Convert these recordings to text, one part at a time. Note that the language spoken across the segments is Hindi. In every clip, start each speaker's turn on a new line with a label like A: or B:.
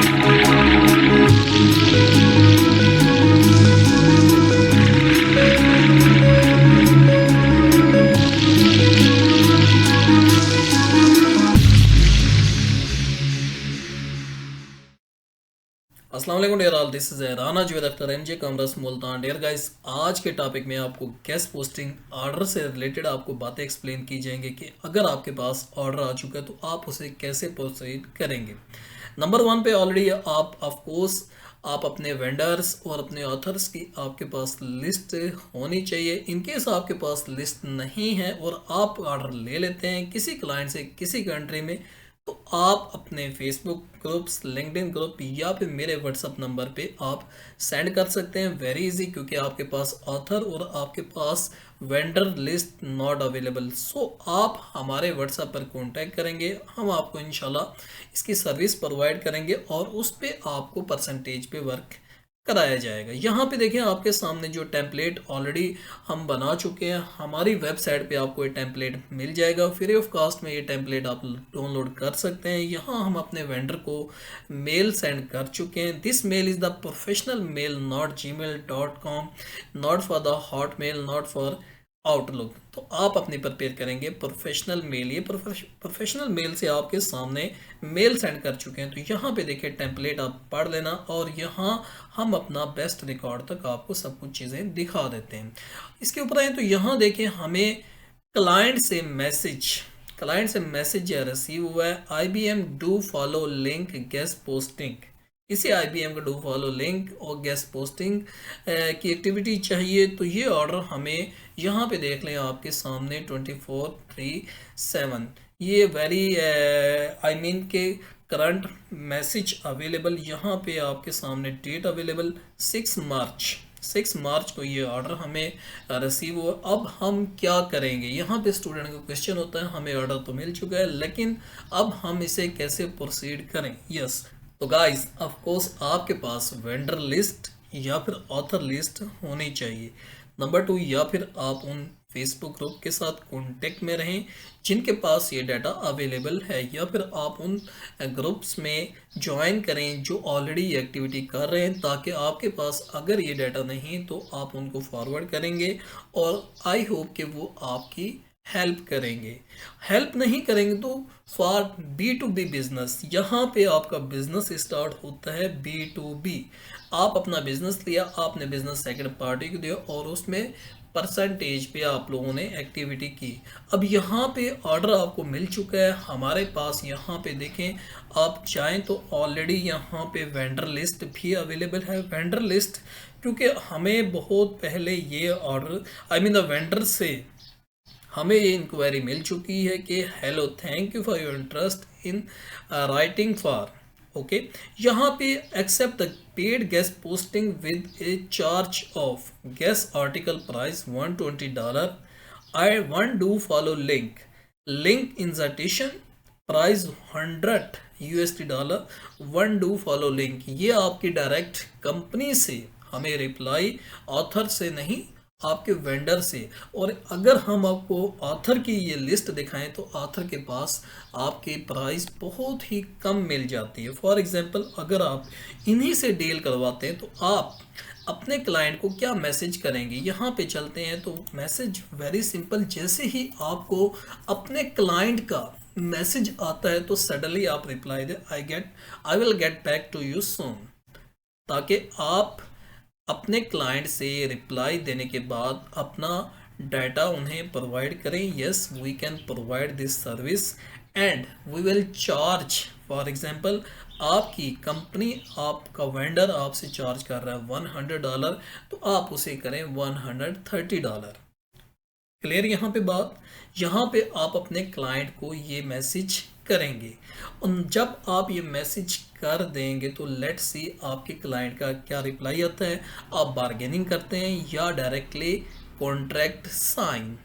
A: अस्सलाम वालेकुम dear all, this is Rana Javed Akhtar MJ commerce Multan. Dear guys, आज के टॉपिक में आपको गेस्ट पोस्टिंग ऑर्डर से रिलेटेड आपको बातें एक्सप्लेन की जाएंगी कि अगर आपके पास ऑर्डर आ चुका है तो आप उसे कैसे प्रोसीड करेंगे। नंबर वन पे ऑलरेडी आप ऑफ कोर्स आप अपने वेंडर्स और अपने ऑथर्स की आपके पास लिस्ट होनी चाहिए। इनकेस आपके पास लिस्ट नहीं है और आप ऑर्डर ले लेते हैं किसी क्लाइंट से किसी कंट्री में, तो आप अपने फेसबुक ग्रुप्स, लिंक्डइन ग्रुप या फिर मेरे व्हाट्सअप नंबर पे आप सेंड कर सकते हैं। वेरी इजी, क्योंकि आपके पास ऑथर और आपके पास वेंडर लिस्ट नॉट अवेलेबल। सो आप हमारे व्हाट्सएप पर कांटेक्ट करेंगे, हम आपको इंशाल्लाह इसकी सर्विस प्रोवाइड करेंगे और उस पर आपको परसेंटेज पे वर्क कराया जाएगा। यहाँ पे देखें आपके सामने जो टेम्पलेट ऑलरेडी हम बना चुके हैं, हमारी वेबसाइट पे आपको ये टेम्पलेट मिल जाएगा फ्री ऑफ कॉस्ट में। ये टेम्पलेट आप डाउनलोड कर सकते हैं। यहाँ हम अपने वेंडर को मेल सेंड कर चुके हैं। This mail is the professional mail, not gmail.com, not for the Hotmail, not for Outlook. तो आप अपनी प्रिपेयर करेंगे प्रोफेशनल मेल। ये प्रोफेशनल मेल से आपके सामने मेल सेंड कर चुके हैं। तो यहाँ पे देखिए टेम्पलेट आप पढ़ लेना और यहाँ हम अपना बेस्ट रिकॉर्ड तक आपको सब कुछ चीज़ें दिखा देते हैं। इसके ऊपर आए तो यहाँ देखिए हमें क्लाइंट से मैसेज रिसीव हुआ है। IBM do follow link guest posting. इसी IBM का डू फॉलो लिंक और गेस्ट पोस्टिंग की एक्टिविटी चाहिए। तो ये ऑर्डर हमें यहाँ पे देख लें आपके सामने 24/3/7, ये वेरी आई मीन के करंट मैसेज अवेलेबल। यहाँ पे आपके सामने डेट अवेलेबल 6 मार्च को ये ऑर्डर हमें रिसीव हुआ। अब हम क्या करेंगे, यहाँ पे स्टूडेंट का क्वेश्चन होता है हमें ऑर्डर तो मिल चुका है लेकिन अब हम इसे कैसे प्रोसीड करें। यस, तो गाइस ऑफ कोर्स आपके पास वेंडर लिस्ट या फिर ऑथर लिस्ट होनी चाहिए। नंबर टू, या फिर आप उन फेसबुक ग्रुप के साथ कांटेक्ट में रहें जिनके पास ये डाटा अवेलेबल है, या फिर आप उन ग्रुप्स में ज्वाइन करें जो ऑलरेडी एक्टिविटी कर रहे हैं, ताकि आपके पास अगर ये डाटा नहीं तो आप उनको फॉरवर्ड करेंगे और आई होप कि वो आपकी हेल्प करेंगे। हेल्प नहीं करेंगे तो फॉर B2B बिजनेस, यहाँ पे आपका बिजनेस स्टार्ट होता है B2B। आप अपना बिजनेस लिया, आपने बिजनेस सेकंड पार्टी को दिया और उसमें परसेंटेज पे आप लोगों ने एक्टिविटी की। अब यहाँ पे ऑर्डर आपको मिल चुका है हमारे पास। यहाँ पे देखें आप चाहें तो ऑलरेडी यहाँ पे वेंडर लिस्ट भी अवेलेबल है। वेंडर लिस्ट क्योंकि हमें बहुत पहले ये order I mean the vendor से हमें ये इंक्वायरी मिल चुकी है कि hello, thank you for your interest in writing for okay. यहाँ पे accept the paid guest posting with a charge of guest article price $120। I one do follow link insertion price $100। One do follow link, ये आपकी डायरेक्ट कंपनी से हमें रिप्लाई, ऑथर से नहीं, आपके वेंडर से। और अगर हम आपको ऑथर की ये लिस्ट दिखाएं तो ऑथर के पास आपके प्राइस बहुत ही कम मिल जाती है। फॉर एग्जांपल अगर आप इन्हीं से डील करवाते हैं तो आप अपने क्लाइंट को क्या मैसेज करेंगे, यहाँ पे चलते हैं। तो मैसेज वेरी सिंपल, जैसे ही आपको अपने क्लाइंट का मैसेज आता है तो सडनली आप रिप्लाई दे I will get back to you soon, ताकि आप अपने क्लाइंट से रिप्लाई देने के बाद अपना डाटा उन्हें प्रोवाइड करें। Yes, we can provide this service and we will charge. For example आपकी कंपनी, आपका वेंडर आपसे चार्ज कर रहा है $100, तो आप उसे करें $130। क्लियर यहाँ पे बात। यहाँ पे आप अपने क्लाइंट को ये मैसेज करेंगे और जब आप ये मैसेज कर देंगे तो लेट्स सी आपके क्लाइंट का क्या रिप्लाई आता है। आप बार्गेनिंग करते हैं या डायरेक्टली कॉन्ट्रैक्ट साइन।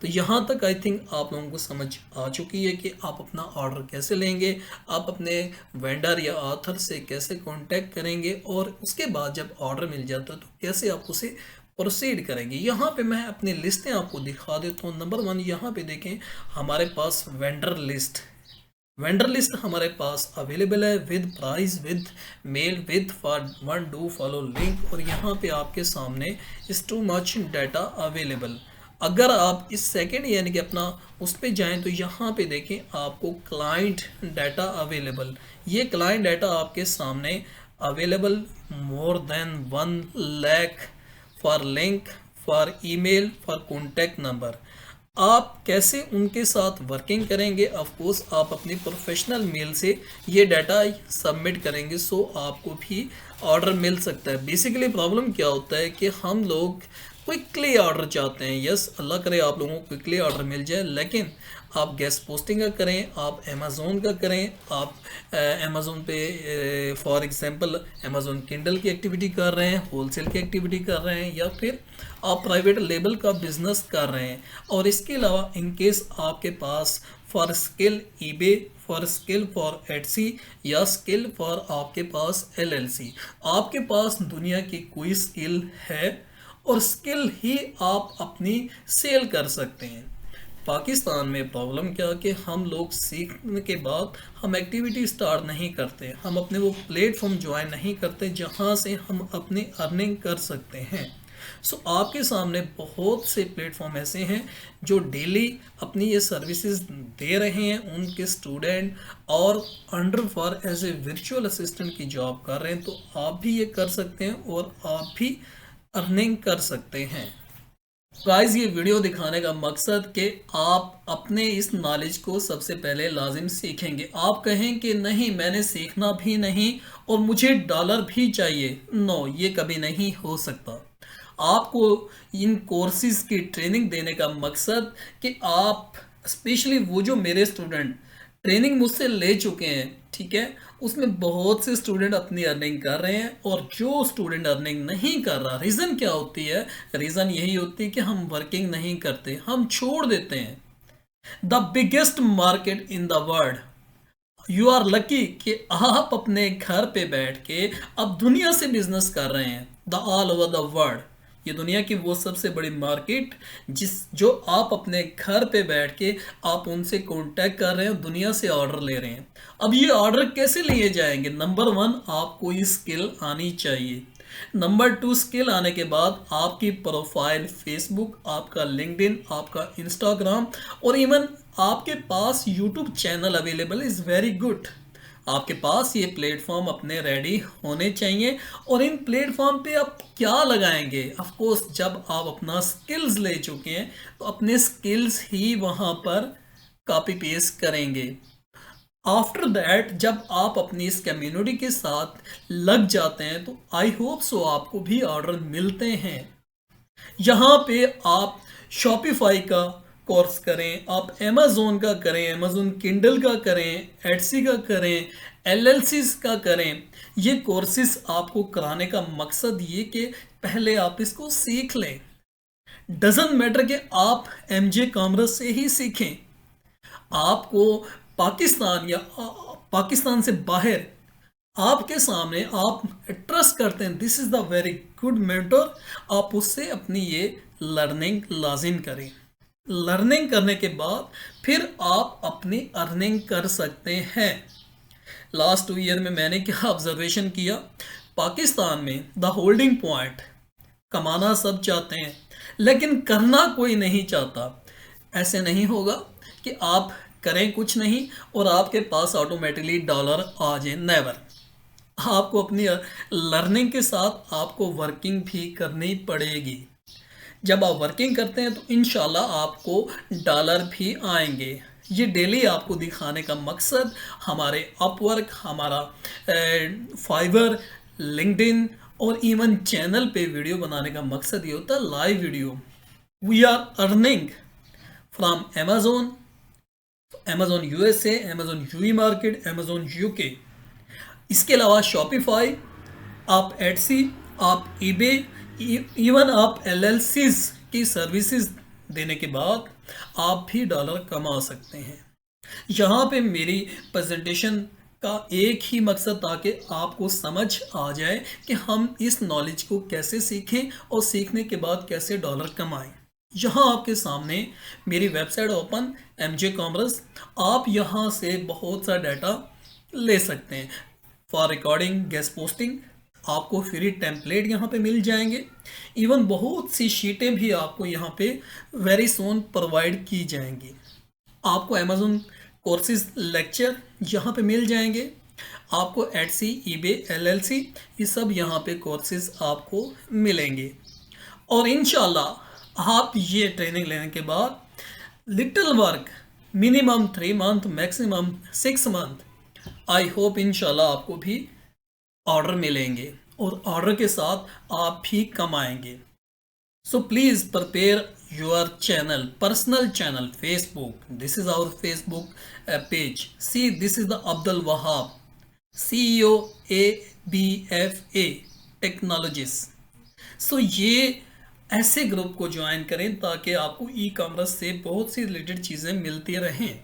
A: तो यहाँ तक आई थिंक आप लोगों को समझ आ चुकी है कि आप अपना ऑर्डर कैसे लेंगे, आप अपने वेंडर या ऑथर से कैसे कांटेक्ट करेंगे और उसके बाद जब ऑर्डर मिल जाता है तो कैसे आप उसे प्रोसीड करेंगे। यहाँ पे मैं अपनी लिस्टें आपको दिखा देता हूँ। नंबर 1 यहाँ पे देखें हमारे पास वेंडर लिस्ट वेंडर लिस्ट हमारे पास अवेलेबल है with price, with mail, with for one do follow link, और यहाँ पे आपके सामने इस टू मच डाटा अवेलेबल। अगर आप इस सेकंड यानी कि अपना उस पे जाएं तो यहाँ पे देखें आपको क्लाइंट डाटा अवेलेबल। ये क्लाइंट डाटा आपके सामने available more than 1 lakh for link, for email, for contact number. आप कैसे उनके साथ वर्किंग करेंगे? ऑफ कोर्स आप अपनी प्रोफेशनल मेल से ये डाटा सबमिट करेंगे, सो आपको भी ऑर्डर मिल सकता है। बेसिकली प्रॉब्लम क्या होता है कि हम लोग क्विकली ऑर्डर चाहते हैं। यस, अल्लाह करे आप लोगों को क्विकली ऑर्डर मिल जाए, लेकिन आप गेस्ट पोस्टिंग का करें, आप अमेज़ोन का करें, आप अमेज़ोन पे फॉर एग्जांपल अमेज़ोन किंडल की एक्टिविटी कर रहे हैं, होलसेल की एक्टिविटी कर रहे हैं, या फिर आप प्राइवेट लेबल का बिजनेस कर रहे हैं। और इसके अलावा इन केस आपके पास for skill eBay, for skill for Etsy, या स्किल फॉर आपके पास एलएलसी, आपके पास दुनिया की कोई स्किल है और स्किल ही आप अपनी सेल कर सकते हैं। पाकिस्तान में प्रॉब्लम क्या कि हम लोग सीखने के बाद हम एक्टिविटी स्टार्ट नहीं करते, हम अपने वो प्लेटफॉर्म ज्वाइन नहीं करते जहां से हम अपनी अर्निंग कर सकते हैं। सो आपके सामने बहुत से प्लेटफॉर्म ऐसे हैं जो डेली अपनी ये सर्विसेज दे रहे हैं उनके स्टूडेंट, और under for as a virtual assistant की जॉब कर रहे हैं। तो आप भी ये कर सकते हैं और आप भी अर्निंग कर सकते हैं। गाइस, ये वीडियो दिखाने का मकसद कि आप अपने इस नॉलेज को सबसे पहले लाजिम सीखेंगे। आप कहें कि नहीं मैंने सीखना भी नहीं और मुझे डॉलर भी चाहिए, नो, ये कभी नहीं हो सकता। आपको इन कोर्सेज की ट्रेनिंग देने का मकसद कि आप स्पेशली वो जो मेरे स्टूडेंट ट्रेनिंग मुझसे ले चुके हैं, ठीक है, उसमें बहुत से स्टूडेंट अपनी अर्निंग कर रहे हैं, और जो स्टूडेंट अर्निंग नहीं कर रहा, रीज़न क्या होती है? रीज़न यही होती है कि हम वर्किंग नहीं करते, हम छोड़ देते हैं। The biggest market in the world, you are lucky कि आप अपने घर पे बैठ के अब दुनिया से बिजनेस कर रहे हैं, the all over the world. ये दुनिया की वो सबसे बड़ी मार्केट जो आप अपने घर पे बैठ के आप उनसे कांटेक्ट कर रहे हैं, दुनिया से ऑर्डर ले रहे हैं। अब ये ऑर्डर कैसे लिए जाएंगे? नंबर 1, आपको ये स्किल आनी चाहिए। नंबर 2, स्किल आने के बाद आपकी प्रोफाइल फेसबुक, आपका लिंक्डइन, आपका इंस्टाग्राम, और इवन आपके पास YouTube channel available is very good. आपके पास ये प्लेटफॉर्म अपने रेडी होने चाहिए। और इन प्लेटफॉर्म पे आप क्या लगाएंगे? ऑफ कोर्स जब आप अपना स्किल्स ले चुके हैं तो अपने स्किल्स ही वहाँ पर कॉपी पेस्ट करेंगे। आफ्टर दैट जब आप अपनी इस कम्युनिटी के साथ लग जाते हैं तो आई होप सो आपको भी ऑर्डर मिलते हैं। यहाँ पे आप शॉपिफाई का कोर्स करें, आप अमेज़ोन का करें, अमेज़ोन किंडल का करें, एटसी का करें, एलएलसीज का करें। ये कोर्सेज आपको कराने का मकसद ये कि पहले आप इसको सीख लें। डजंट मैटर कि आप एमजे कॉमर्स से ही सीखें, आपको पाकिस्तान या पाकिस्तान से बाहर आपके सामने आप ट्रस्ट करते हैं, this is the very good mentor, आप उससे अपनी ये लर्निंग लाजिम करें। लर्निंग करने के बाद फिर आप अपनी अर्निंग कर सकते हैं। लास्ट 2 ईयर में मैंने क्या ऑब्जर्वेशन किया, पाकिस्तान में द होल्डिंग पॉइंट, कमाना सब चाहते हैं लेकिन करना कोई नहीं चाहता। ऐसे नहीं होगा कि आप करें कुछ नहीं और आपके पास ऑटोमेटिकली डॉलर आ जाए, नेवर। आपको अपनी लर्निंग के साथ आपको वर्किंग भी करनी पड़ेगी। जब आप वर्किंग करते हैं तो इंशाल्लाह आपको डॉलर भी आएंगे। ये डेली आपको दिखाने का मकसद हमारे अपवर्क, हमारा फाइवर, लिंक्डइन और इवन चैनल पे वीडियो बनाने का मकसद ये होता है live video. We are earning from Amazon, Amazon USA, Amazon UAE market, Amazon UK. इसके अलावा शॉपिफाई, आप एटसी, आप ईबे, इवन आप एलएलसीज की सर्विसेज देने के बाद आप भी डॉलर कमा सकते हैं। यहाँ पे मेरी प्रेजेंटेशन का एक ही मकसद ताकि आपको समझ आ जाए कि हम इस नॉलेज को कैसे सीखें और सीखने के बाद कैसे डॉलर कमाएं। यहाँ आपके सामने मेरी वेबसाइट ओपन MJ कॉमर्स, आप यहाँ से बहुत सा डाटा ले सकते हैं। फॉर रिकॉर्डिंग, गेस्ट पोस्टिंग, आपको फ्री टेम्पलेट यहाँ पे मिल जाएंगे। इवन बहुत सी शीटें भी आपको यहाँ पे वेरी सोन प्रोवाइड की जाएंगी। आपको अमेजोन कोर्सेज लेक्चर यहाँ पे मिल जाएंगे। आपको एटसी, ईबे, LLC, ये सब यहाँ पे कोर्सेज आपको मिलेंगे। और इंशाल्लाह आप ये ट्रेनिंग लेने के बाद little work minimum 3 month, maximum 6 month, I hope इंशाल्लाह आपको भी ऑर्डर मिलेंगे और ऑर्डर के साथ आप भी कमाएंगे। So please prepare your channel, personal channel, Facebook. This is our Facebook page. See, this is the Abdul Wahab, CEO ABFA technologies. सो ये ऐसे ग्रुप को ज्वाइन करें ताकि आपको ई-कॉमर्स से बहुत सी रिलेटेड चीज़ें मिलती रहें।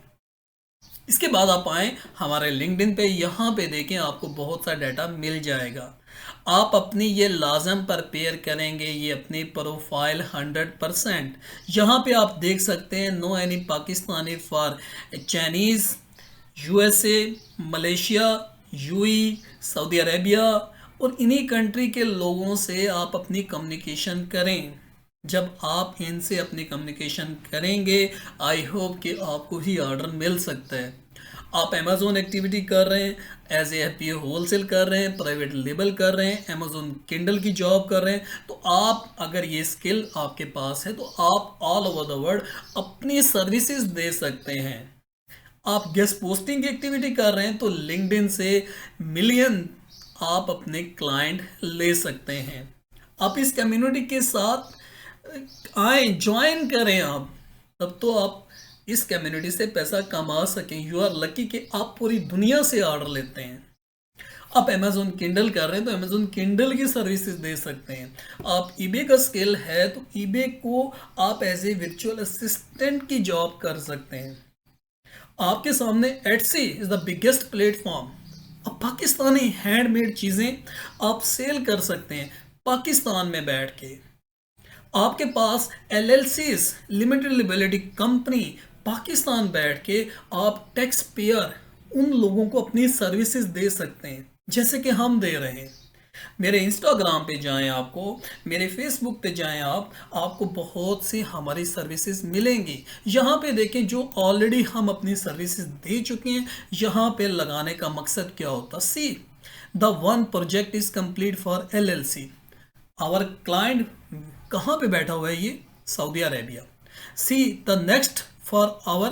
A: इसके बाद आप आएँ हमारे लिंक्डइन पे, यहाँ पे देखें आपको बहुत सा डाटा मिल जाएगा। आप अपनी ये लाजम प्रिपेयर करेंगे, ये अपनी प्रोफाइल 100%। यहाँ पे आप देख सकते हैं no any Pakistani for Chinese, USA, Malaysia, UAE, Saudi Arabia, और इन्हीं कंट्री के लोगों से आप अपनी कम्युनिकेशन करें। जब आप इनसे अपनी कम्युनिकेशन करेंगे, आई होप कि आपको ही ऑर्डर मिल सकता है। आप अमेजोन एक्टिविटी कर रहे हैं, एज ए FBA होलसेल कर रहे हैं, प्राइवेट लेबल कर रहे हैं, अमेजोन किंडल की जॉब कर रहे हैं, तो आप अगर ये स्किल आपके पास है तो आप ऑल ओवर द वर्ल्ड अपनी सर्विसेज दे सकते हैं। आप गेस्ट पोस्टिंग की एक्टिविटी कर रहे हैं तो लिंक्डइन से मिलियन आप अपने क्लाइंट ले सकते हैं। आप इस कम्युनिटी के साथ आए, ज्वाइन करें आप, तब तो आप इस कम्युनिटी से पैसा कमा सकें। यू आर लकी कि आप पूरी दुनिया से ऑर्डर लेते हैं। आप अमेजोन किंडल कर रहे हैं तो अमेजोन किंडल की सर्विसेज दे सकते हैं। आप ईबे का स्किल है तो ईबे को आप एज ए वर्चुअल असिस्टेंट की जॉब कर सकते हैं। आपके सामने Etsy is the biggest platform. अब पाकिस्तानी हैंडमेड चीज़ें आप सेल कर सकते हैं पाकिस्तान में बैठ के। आपके पास LLCs, limited liability company, Pakistan बैठ के आप टैक्स पेयर उन लोगों को अपनी सर्विसेज दे सकते हैं जैसे कि हम दे रहे हैं। मेरे इंस्टाग्राम पे जाएं, आपको मेरे फेसबुक पे जाएं, आपको बहुत सी हमारी सर्विसेज मिलेंगी। यहाँ पे देखें जो ऑलरेडी हम अपनी सर्विसेज दे चुके हैं। यहाँ पे लगाने का मकसद क्या होता? See, the one project is complete for LLC। Our client कहाँ पे बैठा हुआ है? ये Saudi Arabia. See, the next for our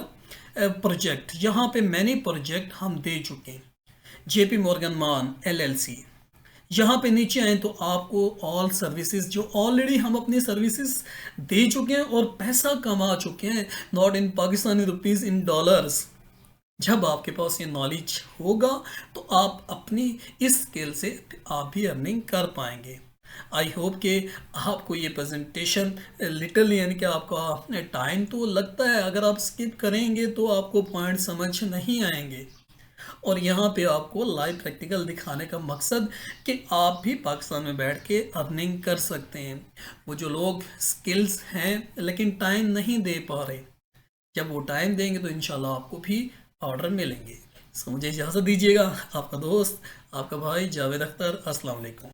A: project, यहाँ पे मैनी प्रोजेक्ट हम दे चुके हैं। JP Morgan मान LLC। यहाँ पे नीचे आए तो आपको ऑल सर्विसेज जो ऑलरेडी हम अपनी सर्विसेज दे चुके हैं और पैसा कमा चुके हैं, not in Pakistani rupees, in dollars. जब आपके पास ये नॉलेज होगा तो आप अपनी इस स्किल से आप भी अर्निंग कर पाएंगे। आई होप कि आपको ये प्रेजेंटेशन लिटिल, यानी कि आपका टाइम तो लगता है, अगर आप स्किप करेंगे तो आपको पॉइंट समझ नहीं आएंगे। और यहाँ पे आपको लाइव प्रैक्टिकल दिखाने का मकसद कि आप भी पाकिस्तान में बैठ के अर्निंग कर सकते हैं। वो जो लोग स्किल्स हैं लेकिन टाइम नहीं दे पा रहे, जब वो टाइम देंगे तो इंशाल्लाह आपको भी ऑर्डर मिलेंगे। सो मुझे इजाज़त दीजिएगा। आपका दोस्त, आपका भाई जावेद अख्तर। अस्सलाम वालेकुम।